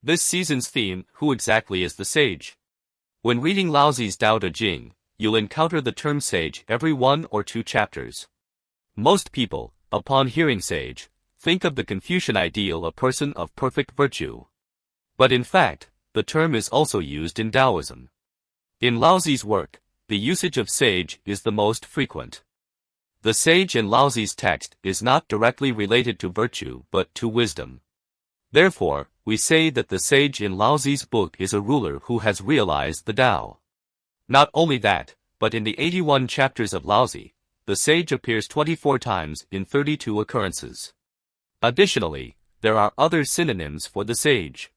This season's theme, who exactly is the sage? When reading Laozi's Dao De Jing, you'll encounter the term sage every 1 or 2 chapters. Most people, upon hearing sage, think of the Confucian ideal, a person of perfect virtue. But in fact, the term is also used in Daoism. In Laozi's work, the usage of sage is the most frequent. The sage in Laozi's text is not directly related to virtue but to wisdom. Therefore, we say that the sage in Laozi's book is a ruler who has realized the Tao. Not only that, but in the 81 chapters of Laozi, the sage appears 24 times in 32 occurrences. Additionally, there are other synonyms for the sage.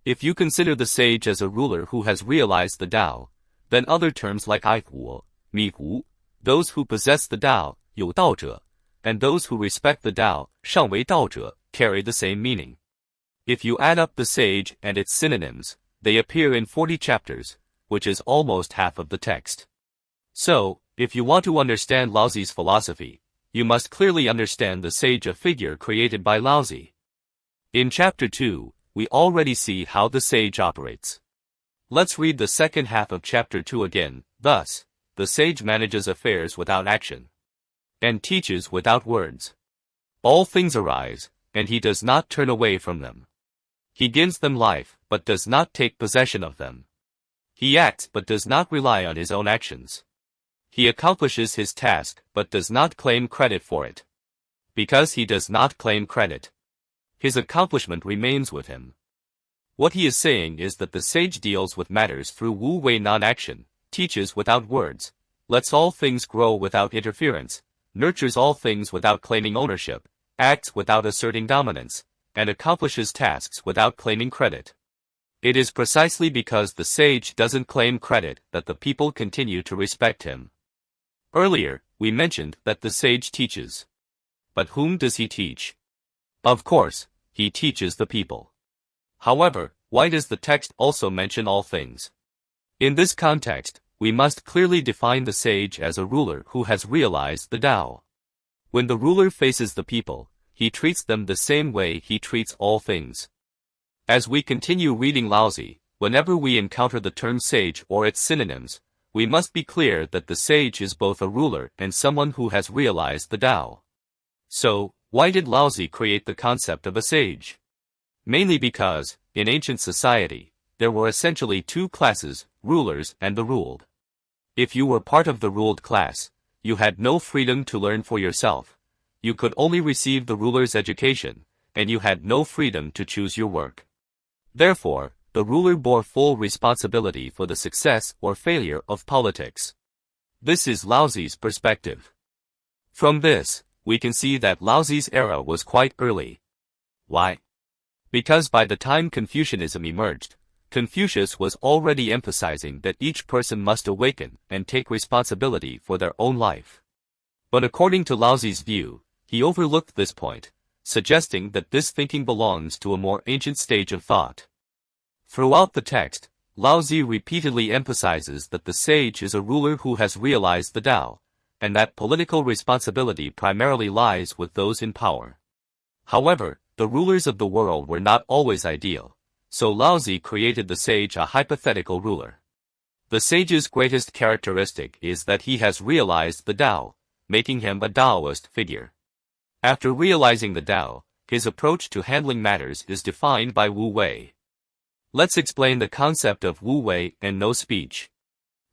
If you consider the sage as a ruler who has realized the Tao, then other terms like ai hu, mi hu, those who possess the Tao, you Dao zhe, and those who respect the Tao, shang wei Dao zhe, carry the same meaning. If you add up the sage and its synonyms, they appear in 40 chapters, which is almost half of the text. So, if you want to understand Laozi's philosophy, you must clearly understand the sage, a figure created by Laozi. In chapter 2, we already see how the sage operates. Let's read the second half of chapter 2 again. Thus, the sage manages affairs without action, and teaches without words. All things arise, and he does not turn away from them. He gives them life, but does not take possession of them. He acts but does not rely on his own actions. He accomplishes his task but does not claim credit for it. Because he does not claim credit, his accomplishment remains with him. What he is saying is that the sage deals with matters through wu-wei non-action, teaches without words, lets all things grow without interference, nurtures all things without claiming ownership, acts without asserting dominance, and accomplishes tasks without claiming credit. It is precisely because the sage doesn't claim credit that the people continue to respect him. Earlier, we mentioned that the sage teaches. But whom does he teach? Of course, he teaches the people. However, why does the text also mention all things? In this context, we must clearly define the sage as a ruler who has realized the Tao. When the ruler faces the people, he treats them the same way he treats all things. As we continue reading Laozi, whenever we encounter the term sage or its synonyms, we must be clear that the sage is both a ruler and someone who has realized the Tao. So, why did Laozi create the concept of a sage? Mainly because, in ancient society, there were essentially 2 classes, rulers and the ruled. If you were part of the ruled class, you had no freedom to learn for yourself. You could only receive the ruler's education, and you had no freedom to choose your work. Therefore, the ruler bore full responsibility for the success or failure of politics. This is Laozi's perspective. From this, we can see that Laozi's era was quite early. Why? Because by the time Confucianism emerged, Confucius was already emphasizing that each person must awaken and take responsibility for their own life. But according to Laozi's view, he overlooked this point, suggesting that this thinking belongs to a more ancient stage of thought. Throughout the text, Laozi repeatedly emphasizes that the sage is a ruler who has realized the Tao, and that political responsibility primarily lies with those in power. However, the rulers of the world were not always ideal, so Laozi created the sage, a hypothetical ruler. The sage's greatest characteristic is that he has realized the Tao, making him a Daoist figure. After realizing the Tao, his approach to handling matters is defined by wu-wei. Let's explain the concept of wu-wei and no speech.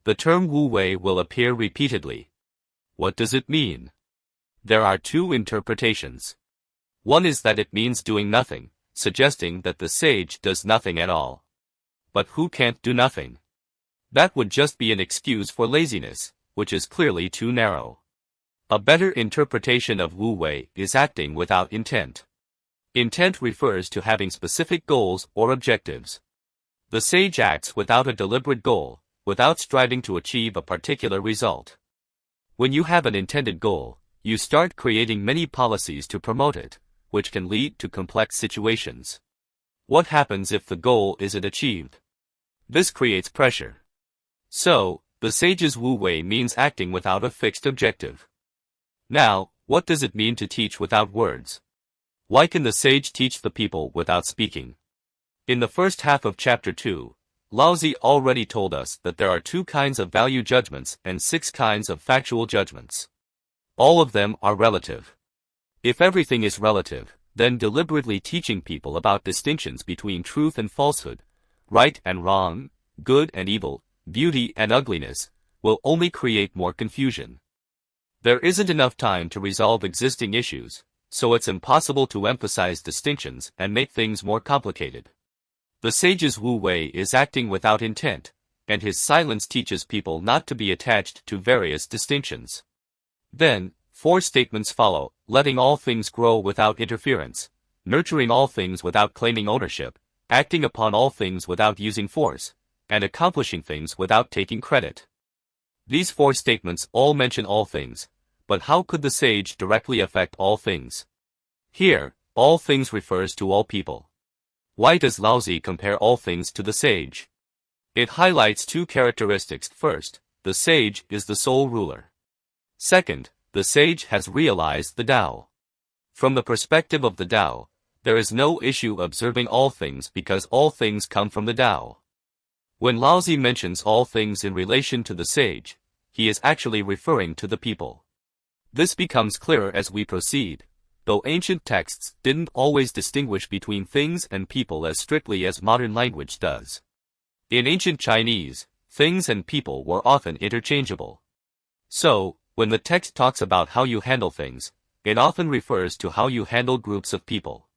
The term wu-wei will appear repeatedly. What does it mean? There are 2 interpretations. One is that it means doing nothing, suggesting that the sage does nothing at all. But who can't do nothing? That would just be an excuse for laziness, which is clearly too narrow. A better interpretation of wu-wei is acting without intent. Intent refers to having specific goals or objectives. The sage acts without a deliberate goal, without striving to achieve a particular result. When you have an intended goal, you start creating many policies to promote it, which can lead to complex situations. What happens if the goal isn't achieved? This creates pressure. So, the sage's wu-wei means acting without a fixed objective. Now, what does it mean to teach without words? Why can the sage teach the people without speaking? In the first half of Chapter 2, Laozi already told us that there are 2 kinds of value judgments and 6 kinds of factual judgments. All of them are relative. If everything is relative, then deliberately teaching people about distinctions between truth and falsehood, right and wrong, good and evil, beauty and ugliness, will only create more confusion. There isn't enough time to resolve existing issues, so it's impossible to emphasize distinctions and make things more complicated. The sage's Wu Wei is acting without intent, and his silence teaches people not to be attached to various distinctions. Then, 4 statements follow: letting all things grow without interference, nurturing all things without claiming ownership, acting upon all things without using force, and accomplishing things without taking credit. These 4 statements all mention all things, but how could the sage directly affect all things? Here, all things refers to all people. Why does Laozi compare all things to the sage? It highlights 2 characteristics. First, the sage is the sole ruler. Second, the sage has realized the Tao. From the perspective of the Tao, there is no issue observing all things because all things come from the Tao. When Laozi mentions all things in relation to the sage, he is actually referring to the people. This becomes clearer as we proceed, though ancient texts didn't always distinguish between things and people as strictly as modern language does. In ancient Chinese, things and people were often interchangeable. So, when the text talks about how you handle things, it often refers to how you handle groups of people.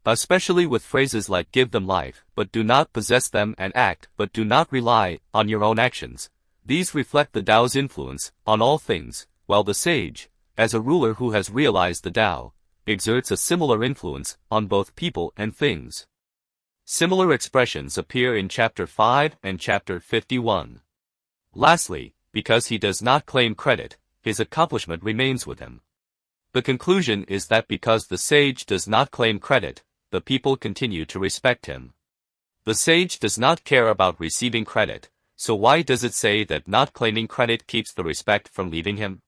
Especially with phrases like give them life, but do not possess them, and act, but do not rely on your own actions. These reflect the Tao's influence on all things, while the sage, as a ruler who has realized the Tao, exerts a similar influence on both people and things. Similar expressions appear in Chapter 5 and Chapter 51. Lastly, because he does not claim credit, his accomplishment remains with him. The conclusion is that because the sage does not claim credit, the people continue to respect him. The sage does not care about receiving credit, so why does it say that not claiming credit keeps the respect from leaving him?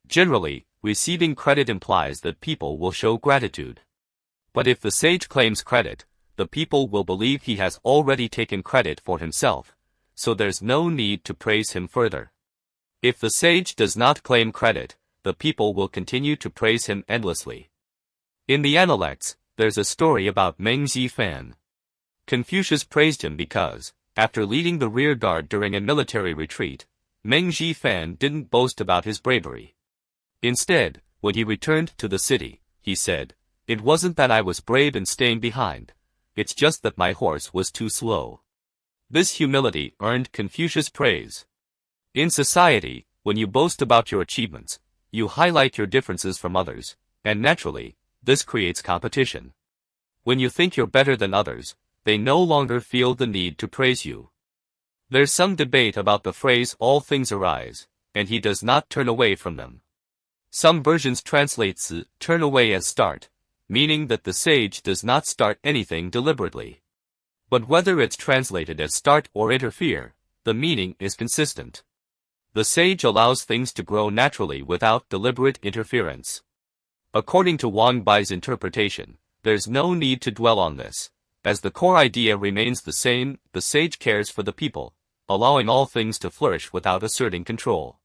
Generally, receiving credit implies that people will show gratitude. But if the sage claims credit, the people will believe he has already taken credit for himself, so there's no need to praise him further. If the sage does not claim credit, the people will continue to praise him endlessly. In the Analects, there's a story about Meng Zifan. Confucius praised him because, after leading the rear guard during a military retreat, Meng Zifan didn't boast about his bravery. Instead, when he returned to the city, he said, "It wasn't that I was brave in staying behind. It's just that my horse was too slow." This humility earned Confucius praise. In society, when you boast about your achievements, you highlight your differences from others, and naturally, this creates competition. When you think you're better than others, they no longer feel the need to praise you. There's some debate about the phrase all things arise, and he does not turn away from them. Some versions translate turn away as start, meaning that the sage does not start anything deliberately. But whether it's translated as start or interfere, the meaning is consistent. The sage allows things to grow naturally without deliberate interference. According to Wang Bai's interpretation, there's no need to dwell on this, as the core idea remains the same: the sage cares for the people, allowing all things to flourish without asserting control.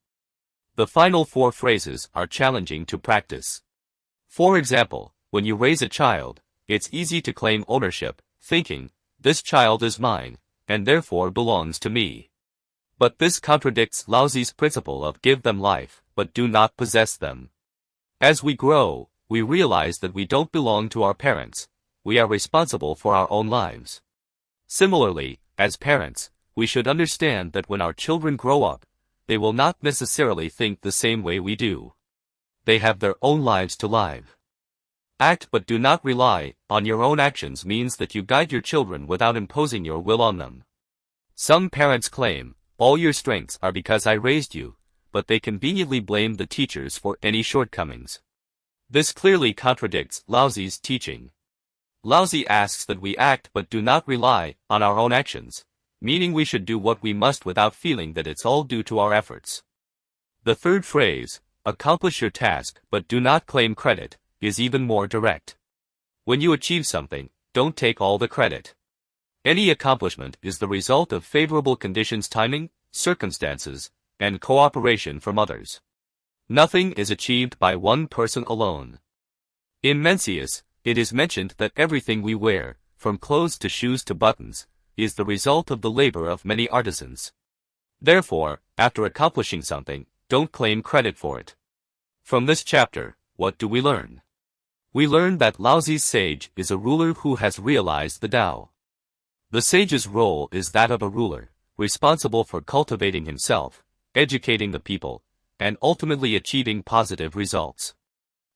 The final 4 phrases are challenging to practice. For example, when you raise a child, it's easy to claim ownership, thinking, this child is mine, and therefore belongs to me. But this contradicts Laozi's principle of give them life, but do not possess them. As we grow, we realize that we don't belong to our parents, we are responsible for our own lives. Similarly, as parents, we should understand that when our children grow up, they will not necessarily think the same way we do. They have their own lives to live. Act but do not rely on your own actions means that you guide your children without imposing your will on them. Some parents claim, all your strengths are because I raised you, but they conveniently blame the teachers for any shortcomings. This clearly contradicts Laozi's teaching. Laozi asks that we act but do not rely on our own actions, meaning we should do what we must without feeling that it's all due to our efforts. The third phrase, accomplish your task but do not claim credit, is even more direct. When you achieve something, don't take all the credit. Any accomplishment is the result of favorable conditions, timing, circumstances, and cooperation from others. Nothing is achieved by one person alone. In Mencius, it is mentioned that everything we wear, from clothes to shoes to buttons, is the result of the labor of many artisans. Therefore, after accomplishing something, don't claim credit for it. From this chapter, what do we learn? We learn that Laozi's sage is a ruler who has realized the Tao. The sage's role is that of a ruler, responsible for cultivating himself, educating the people, and ultimately achieving positive results.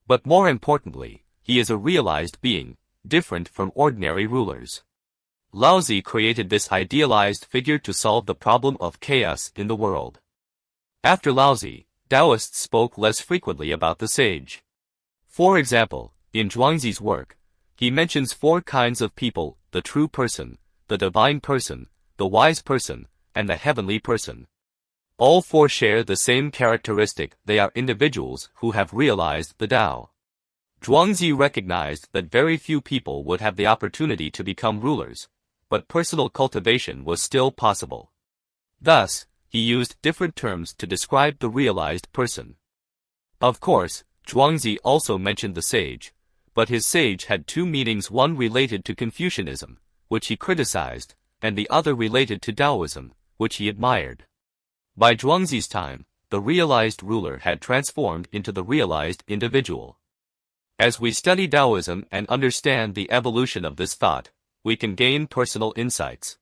But more importantly, he is a realized being, different from ordinary rulers. Laozi created this idealized figure to solve the problem of chaos in the world. After Laozi, Daoists spoke less frequently about the sage. For example, in Zhuangzi's work, he mentions 4 kinds of people: the true person, the divine person, the wise person, and the heavenly person. All 4 share the same characteristic: they are individuals who have realized the Tao. Zhuangzi recognized that very few people would have the opportunity to become rulers, but personal cultivation was still possible. Thus, he used different terms to describe the realized person. Of course, Zhuangzi also mentioned the sage, but his sage had 2 meanings: one related to Confucianism, which he criticized, and the other related to Daoism, which he admired. By Zhuangzi's time, the realized ruler had transformed into the realized individual. As we study Daoism and understand the evolution of this thought, we can gain personal insights.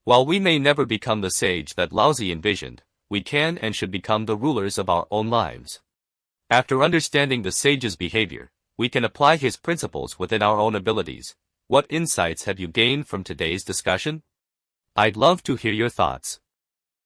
While we may never become the sage that Laozi envisioned, we can and should become the rulers of our own lives. After understanding the sage's behavior, we can apply his principles within our own abilities. What insights have you gained from today's discussion? I'd love to hear your thoughts.